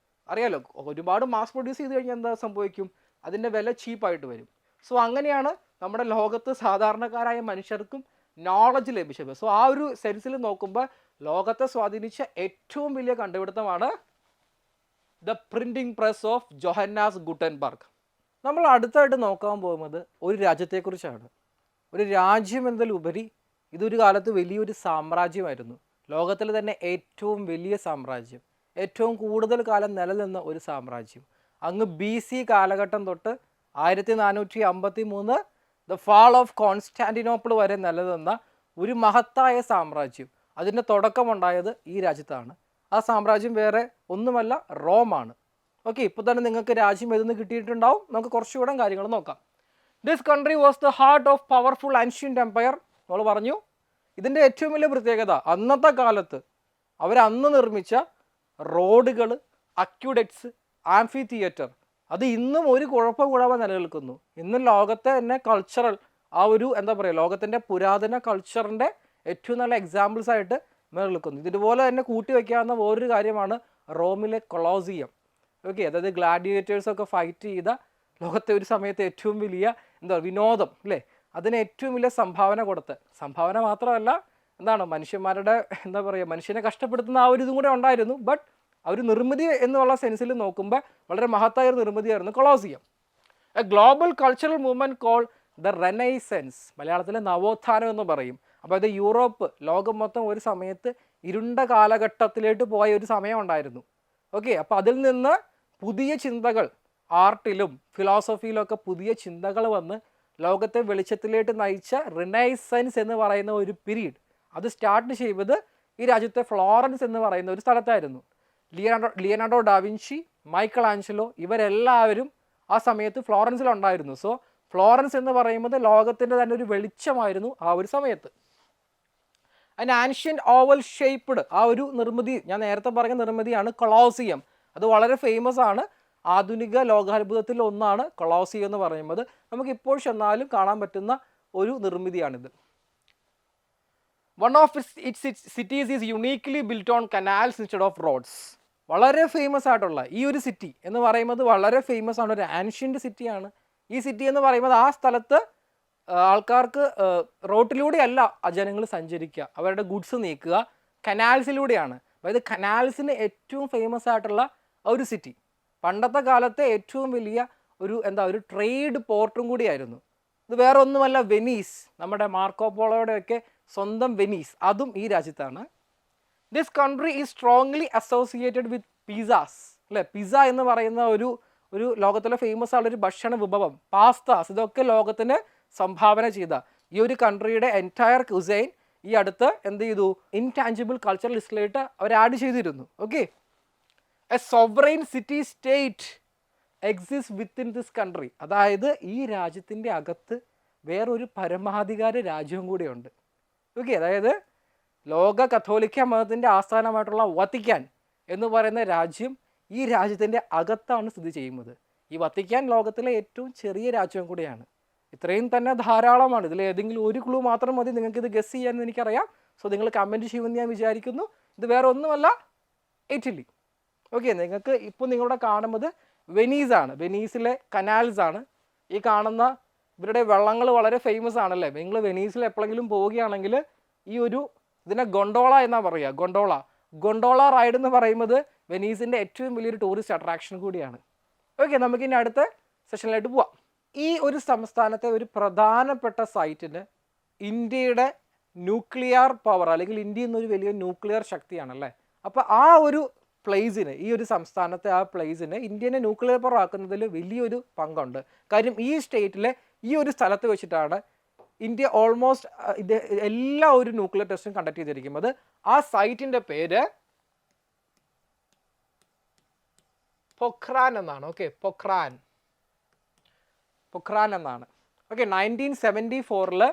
അറിയാലോ, ഒരുപാട് മാസ് പ്രൊഡ്യൂസ് ചെയ്ത് കഴിഞ്ഞാൽ എന്താ സംഭവിക്കും, അതിൻ്റെ വില ചീപ്പായിട്ട് വരും. സോ അങ്ങനെയാണ് നമ്മുടെ ലോകത്ത് സാധാരണക്കാരായ മനുഷ്യർക്കും നോളജ് ലഭിച്ചത്. സോ ആ ഒരു സെൻസിൽ നോക്കുമ്പോൾ ലോകത്തെ സ്വാധീനിച്ച ഏറ്റവും വലിയ കണ്ടുപിടുത്തമാണ് the printing press of Johannes Gutenberg. നമ്മൾ അടുത്തായിട്ട് നോക്കാൻ പോകുന്നത് ഒരു രാജ്യത്തെക്കുറിച്ചാണ്. ഒരു രാജ്യം എന്നതിലുപരി ഇതൊരു കാലത്ത് വലിയൊരു സാമ്രാജ്യമായിരുന്നു. ലോകത്തിലെ തന്നെ ഏറ്റവും വലിയ സാമ്രാജ്യം, ഏറ്റവും കൂടുതൽ കാലം നിലനിന്ന ഒരു സാമ്രാജ്യം. അങ്ങ് BC കാലഘട്ടം തൊട്ട് 1453 ദ ഫാൾ ഓഫ് കോൺസ്റ്റാന്റിനോപ്പിൾ വരെ നിലനിന്ന ഒരു മഹത്തായ സാമ്രാജ്യം. അതിൻ്റെ തുടക്കമുണ്ടായത് ഈ രാജ്യത്താണ്. ആ സാമ്രാജ്യം വേറെ ഒന്നുമല്ല, റോമാണ്. ഓക്കെ, ഇപ്പോൾ തന്നെ നിങ്ങൾക്ക് രാജ്യം ഏതെന്ന് കിട്ടിയിട്ടുണ്ടാവും. നമുക്ക് കുറച്ചുകൂടെ കാര്യങ്ങൾ നോക്കാം. This country was the heart of powerful ancient empire. നമ്മൾ പറഞ്ഞു, ഇതിൻ്റെ ഏറ്റവും വലിയ പ്രത്യേകത അന്നത്തെ കാലത്ത് അവരന്ന് നിർമ്മിച്ച റോഡുകൾ, അക്യുഡക്ട്സ്, ആംഫി തിയേറ്റർ, അത് ഇന്നും ഒരു കുഴപ്പം കൂടാതെ നിലനിൽക്കുന്നു. ഇന്നും ലോകത്തെ തന്നെ കൾച്ചറൽ ലോകത്തിൻ്റെ പുരാതന കൾച്ചറിൻ്റെ ഏറ്റവും നല്ല എക്സാമ്പിൾസ് ആയിട്ട് നിലനിൽക്കുന്നു. ഇതുപോലെ തന്നെ കൂട്ടി വയ്ക്കാവുന്ന വേറൊരു കാര്യമാണ് റോമിലെ കൊളോസിയം. ഓക്കെ, അതായത് ഗ്ലാഡിയേറ്റേഴ്സൊക്കെ ഫൈറ്റ് ചെയ്ത ലോകത്തെ ഒരു സമയത്ത് ഏറ്റവും വലിയ വിനോദം അല്ലേ, അതിന് ഏറ്റവും വലിയ സംഭാവന കൊടുത്ത്, സംഭാവന മാത്രമല്ല എന്താണ് മനുഷ്യന്മാരുടെ മനുഷ്യനെ കഷ്ടപ്പെടുത്തുന്ന ആ ഒരു ഇതും കൂടെ ഉണ്ടായിരുന്നു. ബട്ട് ആ ഒരു നിർമ്മിതി എന്നുള്ള സെൻസിൽ നോക്കുമ്പോൾ വളരെ മഹത്തായ ഒരു നിർമ്മിതിയായിരുന്നു Colosseum. A global cultural movement call the Renaissance, മലയാളത്തിലെ നവോത്ഥാനം എന്ന് പറയും. അപ്പോൾ ഇത് യൂറോപ്പ്, ലോകം മൊത്തം ഒരു സമയത്ത് ഇരുണ്ട കാലഘട്ടത്തിലേക്ക് പോയ ഒരു സമയം ഉണ്ടായിരുന്നു. ഓക്കെ, അപ്പോൾ അതിൽ നിന്ന് പുതിയ ചിന്തകൾ, ആർട്ടിലും ഫിലോസഫിയിലും ഒക്കെ പുതിയ ചിന്തകൾ വന്ന് ലോകത്തെ വെളിച്ചത്തിലേക്ക് നയിച്ച റിനൈസൻസ് എന്ന് പറയുന്ന ഒരു പീരീഡ് അത് സ്റ്റാർട്ട് ചെയ്തത് ഈ രാജ്യത്തെ ഫ്ലോറൻസ് എന്ന് പറയുന്ന ഒരു സ്ഥലത്തായിരുന്നു. ലിയനാർഡോ ഡാവിഞ്ചി, മൈക്കൽ ആഞ്ചലോ ഇവരെല്ലാവരും ആ സമയത്ത് ഫ്ലോറൻസിലുണ്ടായിരുന്നു. സോ ഫ്ലോറൻസ് എന്ന് പറയുന്നത് ലോകത്തിൻ്റെ തന്നെ ഒരു വെളിച്ചമായിരുന്നു ആ ഒരു സമയത്ത്. അതിന് ആൻഷ്യൻ്റ് ഓവൽ ഷേപ്പ്ഡ് ആ ഒരു നിർമ്മിതി, ഞാൻ നേരത്തെ പറഞ്ഞ നിർമ്മിതിയാണ് കൊളോസിയം. അത് വളരെ ഫേമസ് ആണ്. ആധുനിക ലോകാത്ഭുതത്തിൽ ഒന്നാണ് കൊളോസിയം എന്ന് പറയുന്നത്. നമുക്കിപ്പോൾ ചെന്നാലും കാണാൻ പറ്റുന്ന ഒരു നിർമ്മിതിയാണിത്. One of its cities is uniquely built on canals instead of roads. വളരെ ഫേമസ് ആയിട്ടുള്ള ഈ ഒരു സിറ്റി എന്ന് പറയുന്നത് വളരെ ഫേമസ് ആണ്, ഒരു ആൻഷ്യൻ്റ് സിറ്റിയാണ്. ഈ സിറ്റി എന്ന് പറയുന്നത് ആ സ്ഥലത്ത് ആൾക്കാർക്ക് റോട്ടിലൂടെയല്ല ജനങ്ങൾ സഞ്ചരിക്കുക, അവരുടെ ഗുഡ്സ് നീക്കുക കനാൽസിലൂടെയാണ്. അതായത് കനാൽസിന് ഏറ്റവും ഫേമസ് ആയിട്ടുള്ള ഒരു സിറ്റി. പണ്ടത്തെ കാലത്തെ ഏറ്റവും വലിയ ഒരു ട്രേഡ് പോർട്ടും കൂടിയായിരുന്നു. ഇത് വേറെ ഒന്നുമല്ല, വെനീസ്, നമ്മുടെ മാർക്കോ പോളോയുടെയൊക്കെ സ്വന്തം വെനീസ്, അതും ഈ രാജ്യത്താണ്. This country is strongly associated with pizzas അല്ലേ. പിസ എന്ന് പറയുന്ന ഒരു ലോകത്തിലെ ഫേമസ് ആയുള്ളൊരു ഭക്ഷണ വിഭവം, പാസ്താസ്, ഇതൊക്കെ ലോകത്തിന് സംഭാവന ചെയ്ത ഈ ഒരു കൺട്രിയുടെ എൻറ്റയർ ക്യുസൈൻ ഈ അടുത്ത് എന്ത് ചെയ്തു, ഇൻടാഞ്ചിബിൾ കൾച്ചറൽ ലിസ്റ്റിലായിട്ട് അവർ ആഡ് ചെയ്തിരുന്നു. Okay, A sovereign city state exist within this country. അതായത് ഈ രാജ്യത്തിൻ്റെ അകത്ത് വേറൊരു പരമാധികാര രാജ്യവും കൂടിയുണ്ട്. ഓക്കെ, അതായത് ലോക കത്തോലിക്ക മതത്തിൻ്റെ ആസ്ഥാനമായിട്ടുള്ള വത്തിക്കാൻ എന്ന് പറയുന്ന രാജ്യം ഈ രാജ്യത്തിൻ്റെ അകത്താണ് സ്ഥിതി ചെയ്യുന്നത്. ഈ വത്തിക്കാൻ ലോകത്തിലെ ഏറ്റവും ചെറിയ രാജ്യവും കൂടിയാണ്. ഇത്രയും തന്നെ ധാരാളമാണ്. ഇതിൽ ഏതെങ്കിലും ഒരു ക്ലൂ മാത്രം മതി നിങ്ങൾക്ക് ഇത് ഗസ് ചെയ്യാമെന്ന് എനിക്കറിയാം. സോ നിങ്ങൾ കമൻറ്റ് ചെയ്യുമെന്ന് ഞാൻ വിചാരിക്കുന്നു. ഇത് വേറെ ഒന്നുമല്ല, ഇറ്റലി. ഓക്കെ, നിങ്ങൾക്ക് ഇപ്പോൾ നിങ്ങളുടെ കാണുന്നത് വെനീസാണ്, വെനീസിലെ കനാൽസ് ആണ്. ഈ കാണുന്ന ഇവരുടെ വെള്ളങ്ങൾ വളരെ ഫേമസ് ആണല്ലേ. നിങ്ങൾ വെനീസിൽ എപ്പോഴെങ്കിലും പോവുകയാണെങ്കിൽ ഇതിനെ ഗൊണ്ടോള എന്നാണ് പറയുക. ഗൊണ്ടോള റൈഡ് എന്ന് പറയുന്നത് വെനീസിൻ്റെ ഏറ്റവും വലിയൊരു ടൂറിസ്റ്റ് അട്രാക്ഷൻ കൂടിയാണ്. ഓക്കെ, നമുക്കിനി അടുത്ത സെഷനിലായിട്ട് പോവാം. ഈ ഒരു സംസ്ഥാനത്തെ ഒരു പ്രധാനപ്പെട്ട സൈറ്റിന് ഇന്ത്യയുടെ ന്യൂക്ലിയർ പവർ, അല്ലെങ്കിൽ ഇന്ത്യ എന്നൊരു വലിയ ന്യൂക്ലിയർ ശക്തിയാണല്ലേ. അപ്പോൾ ആ ഒരു പ്ലേസിന്, ഈ ഒരു സംസ്ഥാനത്തെ ആ പ്ലേസിന് ഇന്ത്യനെ ന്യൂക്ലിയർ പവർ ആക്കുന്നതിൽ വലിയൊരു പങ്കുണ്ട്. കാര്യം ഈ സ്റ്റേറ്റിലെ ഈ ഒരു സ്ഥലത്ത് വെച്ചിട്ടാണ് ഇന്ത്യ ഓൾമോസ്റ്റ് എല്ലാ ഒരു ന്യൂക്ലിയർ ടെസ്റ്റും കണ്ടക്ട് ചെയ്തിരിക്കുന്നത്. ആ സൈറ്റിൻ്റെ പേര് പൊഖ്രാൻ എന്നാണ്. ഓക്കെ, പൊഖ്രാൻ എന്നാണ്. ഓക്കെ, 1974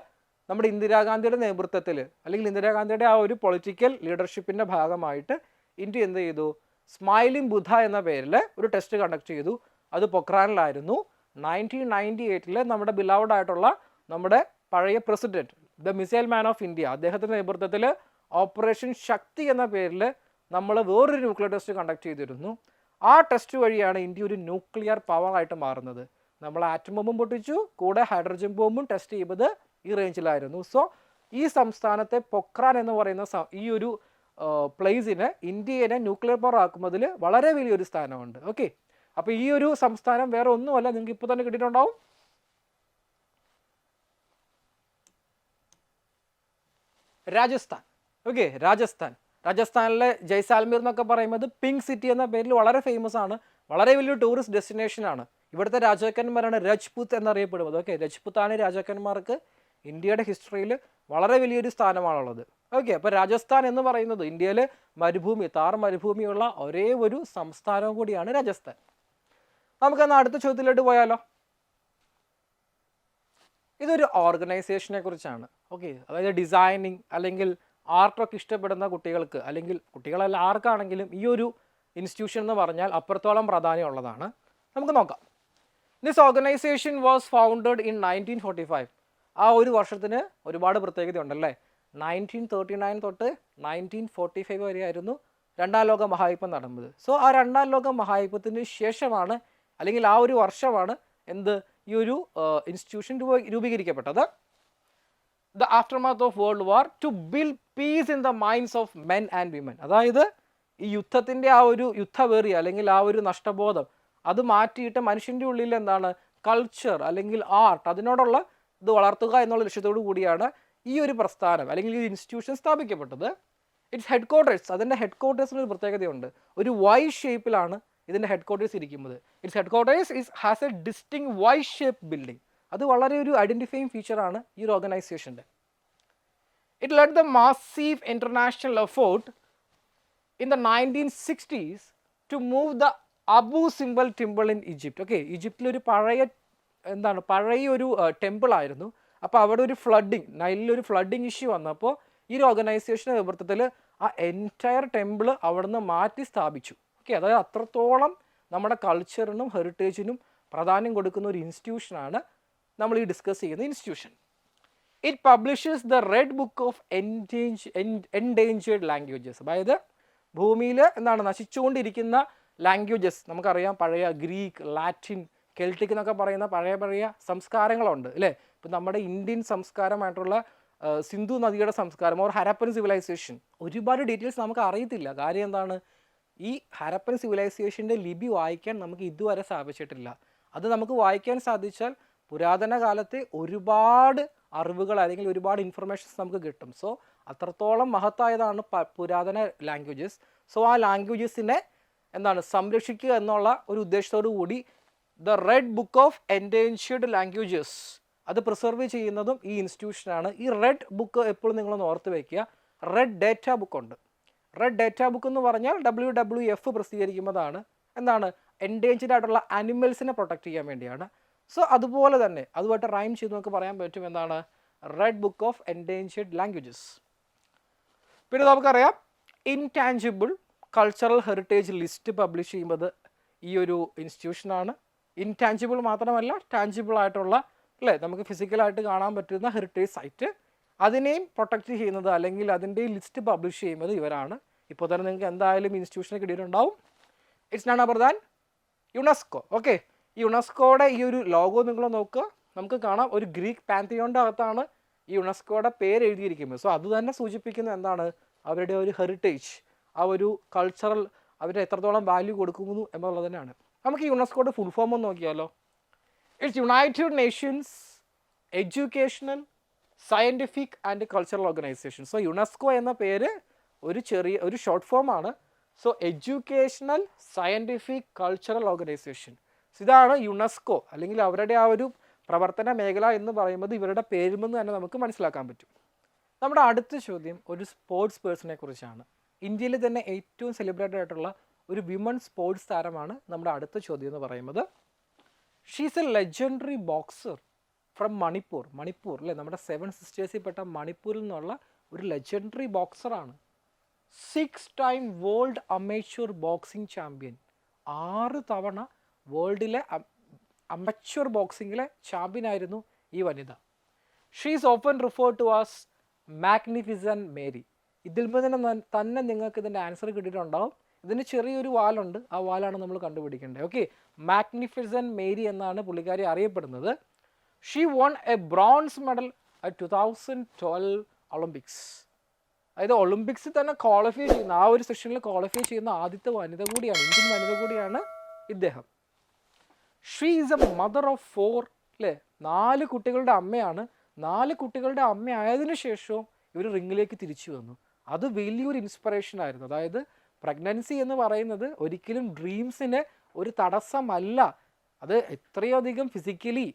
നമ്മുടെ ഇന്ദിരാഗാന്ധിയുടെ നേതൃത്വത്തിൽ, അല്ലെങ്കിൽ ഇന്ദിരാഗാന്ധിയുടെ ആ ഒരു പൊളിറ്റിക്കൽ ലീഡർഷിപ്പിൻ്റെ ഭാഗമായിട്ട് ഇന്ത്യ എന്ത് ചെയ്തു, സ്മൈലിംഗ് ബുദ്ധ എന്ന പേരിൽ ഒരു ടെസ്റ്റ് കണ്ടക്ട് ചെയ്തു. അത് പൊഖ്രാനിലായിരുന്നു. 1998 നമ്മുടെ ബിലൗഡ് ആയിട്ടുള്ള നമ്മുടെ പഴയ president, the missile man of India, അദ്ദേഹത്തിൻ്റെ നേതൃത്വത്തിൽ ഓപ്പറേഷൻ ശക്തി എന്ന പേരിൽ നമ്മൾ വേറൊരു ന്യൂക്ലിയർ ടെസ്റ്റ് കണ്ടക്ട് ചെയ്തിരുന്നു. ആ ടെസ്റ്റ് വഴിയാണ് ഇന്ത്യ ഒരു ന്യൂക്ലിയർ പവറായിട്ട് മാറുന്നത്. നമ്മൾ ആറ്റം ബോംബും പൊട്ടിച്ചു, കൂടെ ഹൈഡ്രജൻ ബോംബും ടെസ്റ്റ് ചെയ്തത് ഈ റേഞ്ചിലായിരുന്നു. സോ ഈ സംസ്ഥാനത്തെ പൊഖ്രാൻ എന്ന് പറയുന്ന ഈ ഒരു പ്ലേസിന് ഇന്ത്യയെ ന്യൂക്ലിയർ പവർ ആക്കുന്നതിൽ വളരെ വലിയൊരു സ്ഥാനമുണ്ട്. ഓക്കെ, അപ്പോൾ ഈ ഒരു സംസ്ഥാനം വേറെ ഒന്നുമല്ല, നിങ്ങൾക്ക് ഇപ്പോൾ തന്നെ കിട്ടിയിട്ടുണ്ടാവും, രാജസ്ഥാൻ. ഓക്കെ, രാജസ്ഥാനിലെ ജയ്സാൽമീർ എന്നൊക്കെ പറയുന്നത് പിങ്ക് സിറ്റി എന്ന പേരിൽ വളരെ ഫേമസ് ആണ്. വളരെ വലിയൊരു ടൂറിസ്റ്റ് ഡെസ്റ്റിനേഷനാണ്. ഇവിടുത്തെ രാജാക്കന്മാരാണ് രജ്പുത്ത് എന്നറിയപ്പെടുന്നത്. ഓക്കെ, രജ്പുത്താണ് രാജാക്കന്മാർക്ക് ഇന്ത്യയുടെ ഹിസ്റ്ററിയിൽ വളരെ വലിയൊരു സ്ഥാനമാണുള്ളത്. ഓക്കെ, അപ്പോൾ രാജസ്ഥാൻ എന്ന് പറയുന്നത് ഇന്ത്യയിൽ താർ മരുഭൂമിയുള്ള ഒരേ ഒരു സംസ്ഥാനവും കൂടിയാണ് രാജസ്ഥാൻ. നമുക്കെന്നാൽ അടുത്ത ചോദ്യത്തിലോട്ട് പോയാലോ. ഇതൊരു ഓർഗനൈസേഷനെ കുറിച്ചാണ്. ഓക്കെ, അതായത് ഡിസൈനിങ് അല്ലെങ്കിൽ ആർട്ടൊക്കെ ഇഷ്ടപ്പെടുന്ന കുട്ടികൾക്ക്, അല്ലെങ്കിൽ കുട്ടികളല്ല ആർക്കാണെങ്കിലും ഈ ഒരു ഇൻസ്റ്റിറ്റ്യൂഷൻ എന്ന് പറഞ്ഞാൽ അപ്പുറത്തോളം പ്രാധാന്യമുള്ളതാണ്. നമുക്ക് നോക്കാം. This organisation was founded in 1945. ആ ഒരു വർഷത്തിന് ഒരുപാട് പ്രത്യേകത ഉണ്ടല്ലേ. 1939 തൊട്ട് 1945 വരെയായിരുന്നു രണ്ടാം ലോക മഹായുദ്ധം നടന്നത്. സോ ആ രണ്ടാം ലോക മഹായുദ്ധത്തിന് ശേഷമാണ്, അല്ലെങ്കിൽ ആ ഒരു വർഷമാണ് എന്ത്, ഈ ഒരു ഇൻസ്റ്റിറ്റ്യൂഷൻ രൂപീകരിക്കപ്പെട്ടത്. The aftermath of World War to build peace in the minds of men and women. അതായത് ഈ യുദ്ധത്തിൻ്റെ ആ ഒരു യുദ്ധവേറി അല്ലെങ്കിൽ ആ ഒരു നഷ്ടബോധം അത് മാറ്റിയിട്ട് മനുഷ്യൻ്റെ ഉള്ളിൽ എന്താണ് കൾച്ചർ അല്ലെങ്കിൽ ആർട്ട്, അതിനോടുള്ള ഇത് വളർത്തുക എന്നുള്ള ലക്ഷ്യത്തോടു കൂടിയാണ് ഈ ഒരു പ്രസ്ഥാനം അല്ലെങ്കിൽ ഈ ഇൻസ്റ്റിറ്റ്യൂഷൻ സ്ഥാപിക്കപ്പെട്ടത്. ഇറ്റ്സ് ഹെഡ് ക്വാർട്ടേഴ്സ്, അതിൻ്റെ ഹെഡ് ക്വാർട്ടേഴ്സിന് ഒരു പ്രത്യേകതയുണ്ട്. ഒരു വൈ ഷേപ്പിലാണ് ഇതിൻ്റെ ഹെഡ് ക്വാർട്ടേഴ്സ് ഇരിക്കുന്നത്. Its headquarters has a distinct Y shape building. അത് വളരെ ഒരു ഐഡൻറ്റിഫൈങ് ഫീച്ചറാണ് ഈ ഒരു ഓർഗനൈസേഷൻ്റെ. It led the massive international effort in the 1960s to move the Abu Simbel temple in Egypt. Okay, ഈജിപ്തിലൊരു പഴയ ഒരു ടെമ്പിൾ ആയിരുന്നു. അപ്പോൾ അവിടെ ഒരു ഫ്ലഡിങ്, നൈലിലൊരു ഫ്ലഡിങ് ഇഷ്യൂ വന്നപ്പോൾ ഈ ഒരു ഓർഗനൈസേഷൻ്റെ നേതൃത്വത്തിൽ ആ എൻറ്റയർ ടെമ്പിൾ അവിടെ നിന്ന് മാറ്റി സ്ഥാപിച്ചു. ഓക്കെ, അതായത് അത്രത്തോളം നമ്മുടെ കൾച്ചറിനും ഹെറിറ്റേജിനും പ്രാധാന്യം കൊടുക്കുന്ന ഒരു ഇൻസ്റ്റിറ്റ്യൂഷനാണ് നമ്മൾ ഈ ഡിസ്കസ് ചെയ്യുന്ന institution. It publishes the Red Book of endangered languages. അതായത് ഭൂമിയിൽ എന്താണ് നശിച്ചുകൊണ്ടിരിക്കുന്ന ലാംഗ്വേജസ്, നമുക്കറിയാം പഴയ ഗ്രീക്ക്, ലാറ്റിൻ, കെൽറ്റിക് എന്നൊക്കെ പറയുന്ന പഴയ സംസ്കാരങ്ങളുണ്ട് അല്ലേ. ഇപ്പം നമ്മുടെ ഇന്ത്യൻ സംസ്കാരമായിട്ടുള്ള സിന്ധു നദിയുടെ സംസ്കാരം ഓർ ഹരപ്പൻ സിവിലൈസേഷൻ, ഒരുപാട് ഡീറ്റെയിൽസ് നമുക്ക് അറിയത്തില്ല. കാര്യം എന്താണ്, ഈ ഹരപ്പൻ സിവിലൈസേഷൻ്റെ ലിപി വായിക്കാൻ നമുക്ക് ഇതുവരെ സാധിച്ചിട്ടില്ല. അത് നമുക്ക് വായിക്കാൻ സാധിച്ചാൽ പുരാതന കാലത്തെ ഒരുപാട് അറിവുകൾ അല്ലെങ്കിൽ ഒരുപാട് ഇൻഫർമേഷൻസ് നമുക്ക് കിട്ടും. സോ അത്രത്തോളം മഹത്തായതാണ് പുരാതന ലാംഗ്വേജസ്. സോ ആ ലാംഗ്വേജസിനെ എന്താണ് സംരക്ഷിക്കുക എന്നുള്ള ഒരു ഉദ്ദേശത്തോടു കൂടി the Red Book of endangered languages അത് പ്രിസർവ് ചെയ്യുന്നതും ഈ ഇൻസ്റ്റിറ്റ്യൂഷനാണ്. ഈ റെഡ് ബുക്ക് എപ്പോഴും നിങ്ങളൊന്ന് ഓർത്ത് വയ്ക്കുക. റെഡ് ഡേറ്റ ബുക്ക് ഉണ്ട്. റെഡ് ഡേറ്റ ബുക്ക് എന്ന് പറഞ്ഞാൽ WWF പ്രസിദ്ധീകരിക്കുന്നതാണ്. എന്താണ്, എൻഡേഞ്ചേർഡ് ആയിട്ടുള്ള അനിമൽസിനെ പ്രൊട്ടക്റ്റ് ചെയ്യാൻ വേണ്ടിയാണ്. സോ അതുപോലെ തന്നെ അതുമായിട്ട് റൈം ചെയ്ത് നമുക്ക് പറയാൻ പറ്റും എന്താണ്, red Book of endangered languages. പിന്നെ നമുക്കറിയാം intangible cultural heritage list publish ചെയ്യുന്നത് ഈ ഒരു ഇൻസ്റ്റിറ്റ്യൂഷനാണ്. ഇൻടാഞ്ചിബിൾ മാത്രമല്ല, ടാഞ്ചിബിൾ ആയിട്ടുള്ള അല്ലേ, നമുക്ക് ഫിസിക്കലായിട്ട് കാണാൻ പറ്റുന്ന ഹെറിറ്റേജ് സൈറ്റ് അതിനെയും പ്രൊട്ടക്റ്റ് ചെയ്യുന്നത് അല്ലെങ്കിൽ അതിൻ്റെ ലിസ്റ്റ് പബ്ലിഷ് ചെയ്യുന്നത് ഇവരാണ്. ഇപ്പോൾ തന്നെ നിങ്ങൾക്ക് എന്തായാലും ഇൻസ്റ്റിറ്റ്യൂഷനെ കിട്ടിയിട്ടുണ്ടാവും. It's none other than UNESCO. Okay, ഈ യുനെസ്കോയുടെ ഈ ഒരു ലോഗോ നിങ്ങൾ നോക്കുക, നമുക്ക് കാണാം ഒരു ഗ്രീക്ക് പാന്തിയോണിൻ്റെ അകത്താണ് ഈ യുനെസ്കോയുടെ പേര് എഴുതിയിരിക്കുന്നത്. സോ അത് തന്നെ സൂചിപ്പിക്കുന്നത് എന്താണ്, അവരുടെ ഒരു ഹെറിറ്റേജ്, ആ ഒരു കൾച്ചറൽ അവർ എത്രത്തോളം വാല്യൂ കൊടുക്കുന്നു എന്നുള്ളത് തന്നെയാണ്. നമുക്ക് ഈ യുനെസ്കോയുടെ ഫുൾ ഫോം ഒന്ന് നോക്കിയാലോ. It's United Nations Educational Scientific and Cultural Organization. So UNESCO എന്ന പേര് ഒരു ഷോർട്ട് ഫോമാണ്. So Educational Scientific Cultural Organization, ഇതാണ് യുനെസ്കോ അല്ലെങ്കിൽ അവരുടെ ആ ഒരു പ്രവർത്തന മേഖല എന്ന് പറയുന്നത് ഇവരുടെ പേരിൽ നിന്ന് തന്നെ നമുക്ക് മനസ്സിലാക്കാൻ പറ്റും. നമ്മുടെ അടുത്ത ചോദ്യം ഒരു സ്പോർട്സ് പേഴ്സണെ കുറിച്ചാണ്. ഇന്ത്യയിൽ തന്നെ ഏറ്റവും സെലിബ്രേറ്റഡ് ആയിട്ടുള്ള ഒരു വിമൺ സ്പോർട്സ് താരമാണ് നമ്മുടെ അടുത്ത ചോദ്യം എന്ന് പറയുന്നത്. She's a legendary boxer from Manipur അല്ലേ, നമ്മുടെ 7 സിസ്റ്റേഴ്സിൽ പെട്ട മണിപ്പൂരിൽ നിന്നുള്ള ഒരു ലെജൻഡറി ബോക്സറാണ്. 6 time world amateur boxing champion, 6 തവണ വേൾഡിലെ അമച്വർ ബോക്സിങ്ങിലെ ചാമ്പ്യനായിരുന്നു ഈ വനിത. She is often referred to as Magnificent Mary. ഇതിൽ തന്നെ നിങ്ങൾക്ക് ഇതിൻ്റെ ആൻസർ കിട്ടിയിട്ടുണ്ടാവും. ഇതിന് ചെറിയൊരു വാലുണ്ട്, ആ വാലാണ് നമ്മൾ കണ്ടുപിടിക്കേണ്ടത്. ഓക്കെ, മാഗ്നിഫിസൻറ്റ് മേരി എന്നാണ് പുള്ളിക്കാരി അറിയപ്പെടുന്നത്. She won a bronze medal at 2012 Olympics. അതായത് ഒളിമ്പിക്സിൽ തന്നെ ക്വാളിഫൈ ചെയ്യുന്ന ആ ഒരു സെഷനിൽ ക്വാളിഫൈ ചെയ്യുന്ന ആദ്യത്തെ വനിത കൂടിയാണ്, ഇന്ത്യൻ വനിത കൂടിയാണ് ഇദ്ദേഹം. She is A mother of 4 അല്ലേ, 4 കുട്ടികളുടെ അമ്മയാണ്. 4 കുട്ടികളുടെ അമ്മയായതിനു ശേഷവും ഇവർ റിങ്ങിലേക്ക് തിരിച്ചു വന്നു. അത് വലിയൊരു ഇൻസ്പിറേഷൻ ആയിരുന്നു. അതായത് പ്രഗ്നൻസി എന്ന് പറയുന്നത് ഒരിക്കലും ഡ്രീംസിന് ഒരു തടസ്സമല്ല. അത് എത്രയധികം ഫിസിക്കലി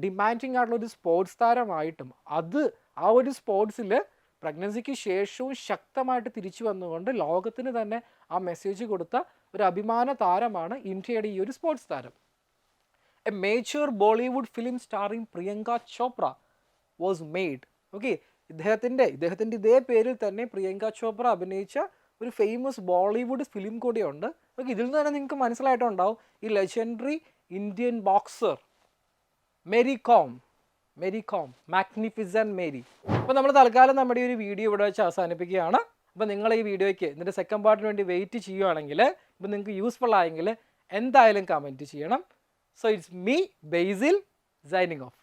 ഡിമാൻഡിങ് ആയിട്ടുള്ള ഒരു സ്പോർട്സ് താരമായിട്ടും അത് ആ ഒരു സ്പോർട്സിൽ പ്രഗ്നൻസിക്ക് ശേഷവും ശക്തമായിട്ട് തിരിച്ചു വന്നുകൊണ്ട് ലോകത്തിന് തന്നെ ആ മെസ്സേജ് കൊടുത്ത ഒരു അഭിമാന താരമാണ് ഇന്ത്യയുടെ ഈ ഒരു സ്പോർട്സ് താരം. A major Bollywood film starring Priyanka Chopra was made. Okay, ഇദ്ദേഹത്തിൻ്റെ ഇതേ പേരിൽ തന്നെ പ്രിയങ്ക ചോപ്ര അഭിനയിച്ച ഒരു ഫേമസ് ബോളിവുഡ് ഫിലിം കൂടിയുണ്ട്. ഓക്കെ, ഇതിൽ നിന്ന് തന്നെ നിങ്ങൾക്ക് മനസ്സിലായിട്ടുണ്ടാവും ഈ legendary Indian boxer Mary com, magnificent Mary. അപ്പോൾ നമ്മൾ തൽക്കാലം നമ്മുടെ ഈ ഒരു വീഡിയോ ഇവിടെ വെച്ച് അവസാനിപ്പിക്കുകയാണ്. അപ്പോൾ നിങ്ങൾ ഈ വീഡിയോയ്ക്ക് ഇതിൻ്റെ സെക്കൻഡ് പാർട്ടിന് വേണ്ടി വെയിറ്റ് ചെയ്യുവാണെങ്കിൽ, ഇപ്പോൾ നിങ്ങൾക്ക് യൂസ്ഫുൾ ആയെങ്കിൽ എന്തായാലും കമൻറ്റ് ചെയ്യണം. So it's me Basil signing off.